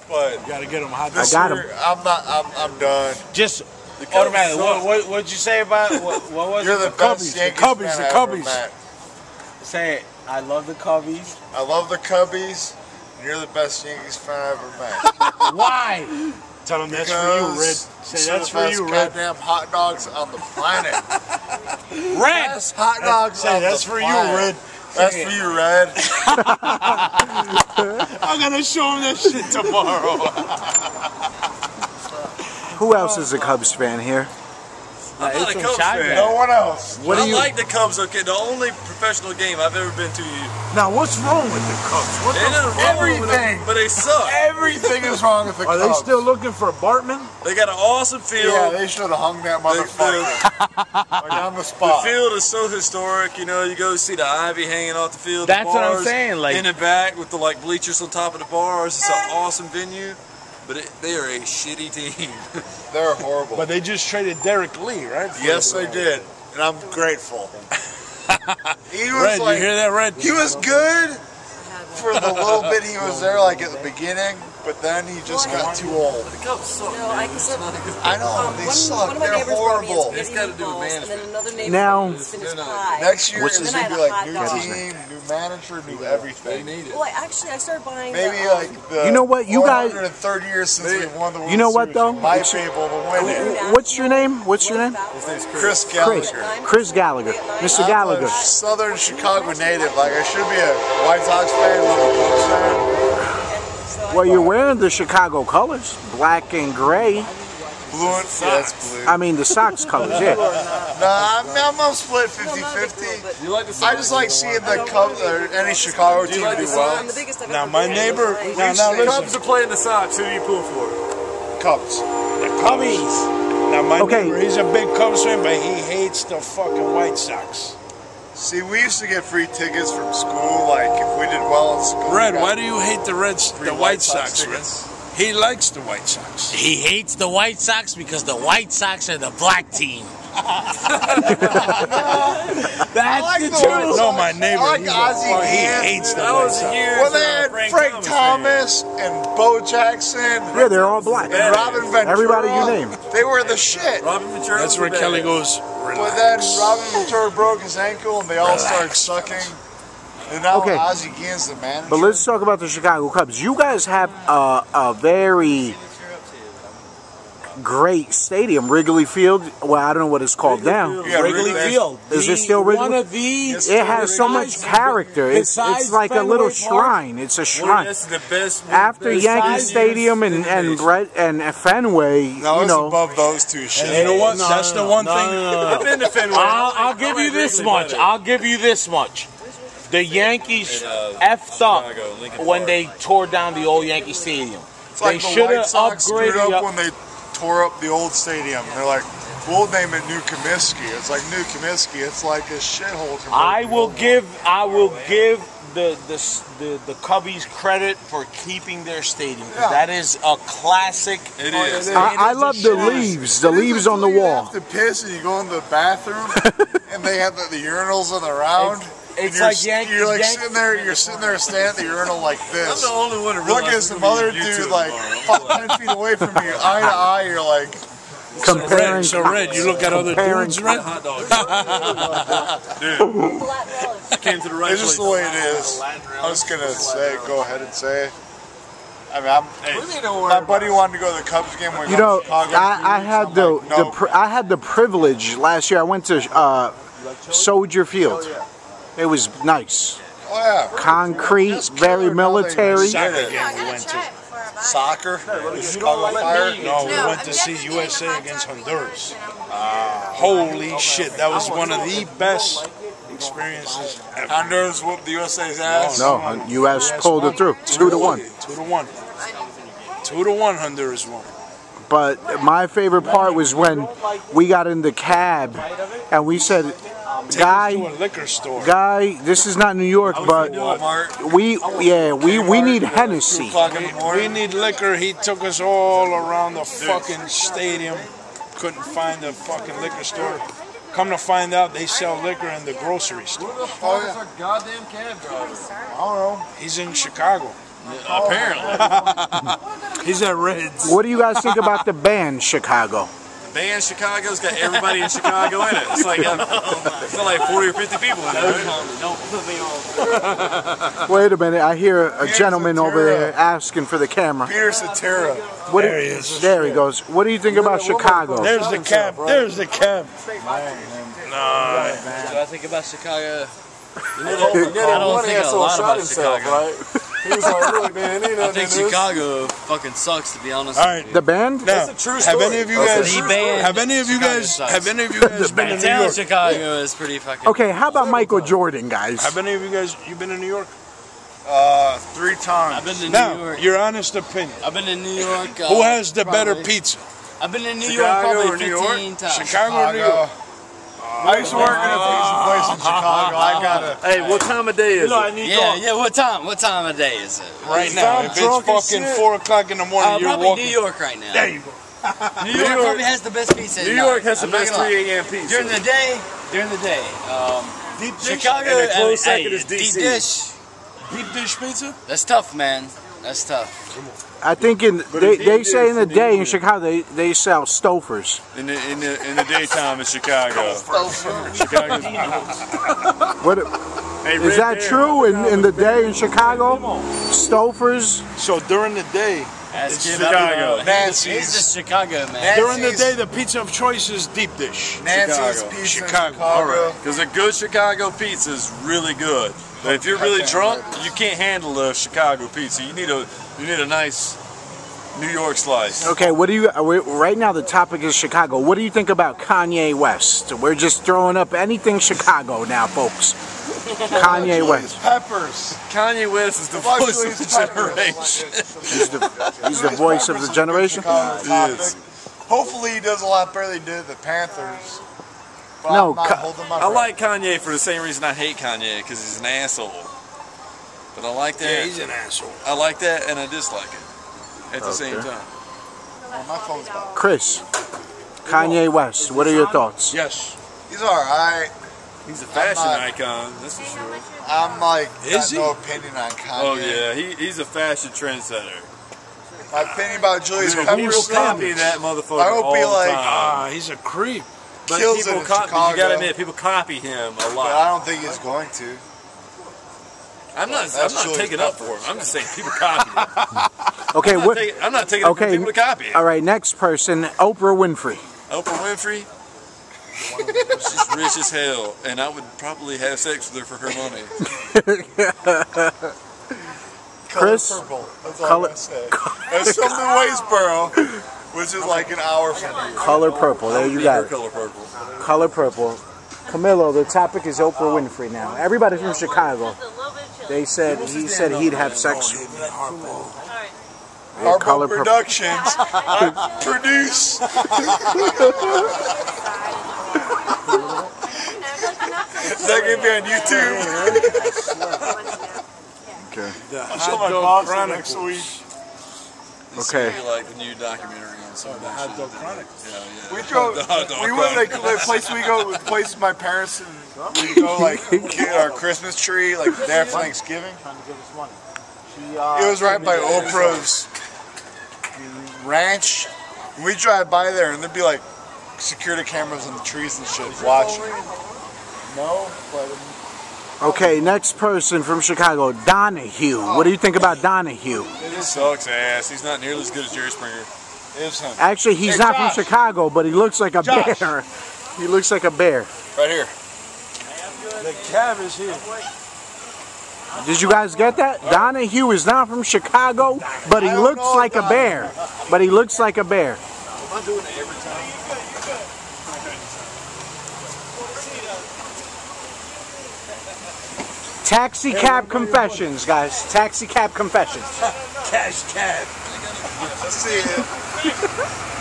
But you gotta get them hot. I got him. I'm done. Just automatically. What'd you say about what was You're it? the best Yankees fan I ever met. Say it. I love the Cubbies. I love the Cubbies. And you're the best Yankees fan I ever met. Why? Tell them that's for you, Red. Say that's for you, Red. Goddamn hot dogs on the planet. Red. Best hot dogs on that's the for planet. you, Red. That's for you, Red. I'm gonna show him that shit tomorrow. Who else is a Cubs fan here? I'm not a Cubs fan. No one else. I like the Cubs, okay? The only professional game I've ever been to. Now, what's wrong with the Cubs? What the Everything. But they suck. Everything is wrong with the Cubs. Are they still looking for Bartman? They got an awesome field. Yeah, they should have hung that motherfucker. Like on the spot. The field is so historic, you know, you go see the ivy hanging off the field. That's what I'm bars saying, like in the back with the like bleachers on top of the bars. It's an awesome venue, but they are a shitty team. They're horrible. But they just traded Derek Lee, right? Yes, they did, and I'm grateful. He was Red, like, you hear that, Red? he was good for the little bit he was there, like at the beginning, but then he just got too old. The Cubs suck. No, I can still. I know, they suck. They're horrible. It's got to do with management. Now, Next year, it's Then going I to had be a like new hot dog. team, new manager, new everything. They need it. Well, actually, I started buying. Maybe like the You know what, you guys- 103rd year since we won the World You know what, Series, though? we might be able to win it. what's your name? What's your name? His name's Chris Gallagher. Chris Gallagher. Mr. I'm Gallagher. a Southern Chicago native. Like I should be a Whitesox fan, but I'm a Cubs fan. Well, you're wearing the Chicago colors, black and gray. Blue and yeah, it's blue. I mean, the Sox colors, yeah. Nah, I'm split 50-50. You like the I just like seeing the Cubs or any Chicago team do well. Now, my neighbor, now The Cubs listen, are playing the Sox. Who do you pull for? Cubs. the Cubbies. Now, my neighbor, he's a big Cubs fan, but he hates the fucking White Sox. See, we used to get free tickets from school, like if we did well in school. Red, why do you hate the White Sox, Red? tickets. He likes the White Sox. He hates the White Sox because the White Sox are the black team. That's like the the truth. White No, my neighbor, I like Ozzie he Guillen. hates the That White was Sox. years. Well, they had Frank Thomas and Bo Jackson Yeah, they're all black. and Robin Ventura. Everybody you name. They were the shit. Robin Ventura. That's where Kelly goes, But then relax. Robin Ventura broke his ankle and they all started Relax. sucking. And now Okay. Ozzie Guillen's the manager. But let's talk about the Chicago Cubs. You guys have a very great stadium, Wrigley Field. Well, I don't know what it's called now. Yeah, Wrigley Field. Is it still Wrigley? One of these. It has so much character. It's like a little shrine. It's a shrine. That's the best. After Yankee besides Stadium and Fenway, No, you it's know. above those two And shit. you know what? That's the one thing. I've been to Fenway. I'll give you this much. I'll give you this much. The Yankees effed up when they tore down the old Yankee Stadium. It's like They the should White have Sox screwed upgraded up when they tore up the old stadium. They're like, we'll name it New Comiskey. It's like New Comiskey. It's like a shithole. I will give the Cubbies credit for keeping their stadium. 'Cause Yeah. that is a classic. It is. I love the leaves. The leaves on the You wall. have to piss and you go in the bathroom and they have the urinals on the round. It's you're, like Yankee. You're like sitting there. You're sitting there standing at the urinal like I'm this. the only one who Look at realized some we're other gonna be dude YouTube like tomorrow. 10 feet away from you, eye to eye. You're like, Comparing. So Red, you look at other Comparing dudes, Red. Hot dog. Dude, I came to the right it's just the place. way it is. I'm just gonna say, go ahead and say it. I mean, my buddy wanted to go to the Cubs game when we You got know, to Chicago. I had I'm the, like, no. I had the privilege last year. I went to Soldier Field. It was nice, Oh yeah, concrete, That's very killer. military. Soccer game we went to. Soccer, the Chicago Fire. No, we went to see USA against Honduras. Holy shit, that was one of the best experiences ever. Honduras whooped the USA's ass. No, U.S. pulled it through, 2-1. 2-1. 2-1 Honduras won. But my favorite part was when we got in the cab and we said, To a "Guy, liquor store. this is not New York, but Walmart. we need Hennessy." 2 o'clock in the We morning. need liquor. He took us all around the fucking stadium. Couldn't find a fucking liquor store. Come to find out, they sell liquor in the grocery store. Oh yeah. Goddamn cab driver. I don't know. He's in Chicago. Apparently. He's at Reds. What do you guys think about the band Chicago? The band Chicago's got everybody in Chicago in it. It's like it's got like 40 or 50 people in it. Right? Don't put me on. Wait a minute, I hear a gentleman over there asking for the camera. Peter Cetera. There he is. There he goes. What do you think about Chicago? There's the cab. There's the cab. Nah. What do I think about Chicago? I don't think a lot about Chicago. Right? He was like, look, man, ain't I nothing think in this. Chicago fucking sucks, to be honest. All right. The band? Now, That's a true have story. any of you guys? The band. Have any of you guys? Chicago Have sucks. any of you guys been to New Town York? Chicago is pretty fucking. Okay, how about Michael Jordan, guys? Have any of you guys? You been to New York? 3 times. I've been to New Now, York. your honest opinion. I've been to New York. Who has the better probably- pizza? I've been to New Chicago York or probably New York? 15 times. Chicago or New York? I used to work in a pizza place in Chicago. I gotta. Hey, what time of day is it? Yeah. What time? What time of day is it? Right now, if it's fucking 4 o'clock in the morning, you're Probably walking. New York right now. There you go. New York probably has the best pizza. New at York night. has the I'm not best gonna lie. 3 a.m. pizza. During the day. Chicago. And a close hey, second is deep DC. dish. Deep dish pizza? That's tough, man. That's tough. I think they say in the day in Chicago they sell Stofers. In the daytime in Chicago. Chicago's What Hey, is Red that Bear. true in the day in Chicago? Stofers? So during the day, That's Chicago. He's Nancy's. just Chicago, man. during the day, the pizza of choice is deep dish. Nancy's Chicago. Pizza in Chicago. Chicago. All right. Because a good Chicago pizza is really good. But if you're really drunk, you can't handle a Chicago pizza. You need a nice New York slice. Okay, what do you right now the topic is Chicago. What do you think about Kanye West? We're just throwing up anything Chicago now, folks. Kanye West. Peppers. Kanye West is the Watch voice of Julius the Peppers. generation. He's the voice of the generation. Yes. Hopefully he does a lot better than he did the Panthers. But No, I'm not holding my I breath. like Kanye for the same reason I hate Kanye, because he's an asshole. But I like that. Yeah, he's an asshole. I like that and I dislike it at the same time. Oh, my phone's about. Chris, Kanye West, what are your thoughts? Yes. He's alright. He's a fashion not- icon, that's for sure. I'm like, Is got he? no opinion on Kanye. Oh yeah, he's a fashion trendsetter. My opinion about Julius Dude, Peppers. people copy that motherfucker I hope all he, the like, time. He's a creep. But kills people it in copy. You Chicago. gotta admit, people copy him a But I lot. don't think he's going to. I'm not Julius taking up for him. I'm just saying people copy him. Okay, what? I'm not taking up for Okay, people to copy him. all right. Next person, Oprah Winfrey. Oprah Winfrey, she's rich as hell, and I would probably have sex with her for her money. Chris? Color purple. That's all Color- I'm gonna say. That's something Waysboro, which is like an hour from here. Color purple. There you got it. Color purple. Color purple. Camilo, the topic is Oprah Winfrey now. Everybody from Chicago. He said he'd have sex. Yeah, Harpo color purple. Productions produce. Is that gonna be on YouTube? Okay. I'll show my boss next week. Okay. It's like the new documentary on some of that shit. Yeah. We drove. We went like the place we go. The place my parents and we go like get our Christmas tree like the day after Thanksgiving. It was right by Oprah's ranch. And we drive by there and there'd be like security cameras on the trees and shit watching. No, but Okay, next person from Chicago, Donahue. What do you think about Donahue? He sucks ass. He's not nearly as good as Jerry Springer. it's him. Actually, he's Hey, not Josh. from Chicago, but he looks like a Josh. bear. He looks like a bear. Right here. The cab is here. Did you guys get that? Donahue is not from Chicago, but he I don't looks know like a about bear. But he looks like a bear. Am I doing it every time? Taxi cab confessions, guys. Taxi cab confessions. Cash cab. I see it.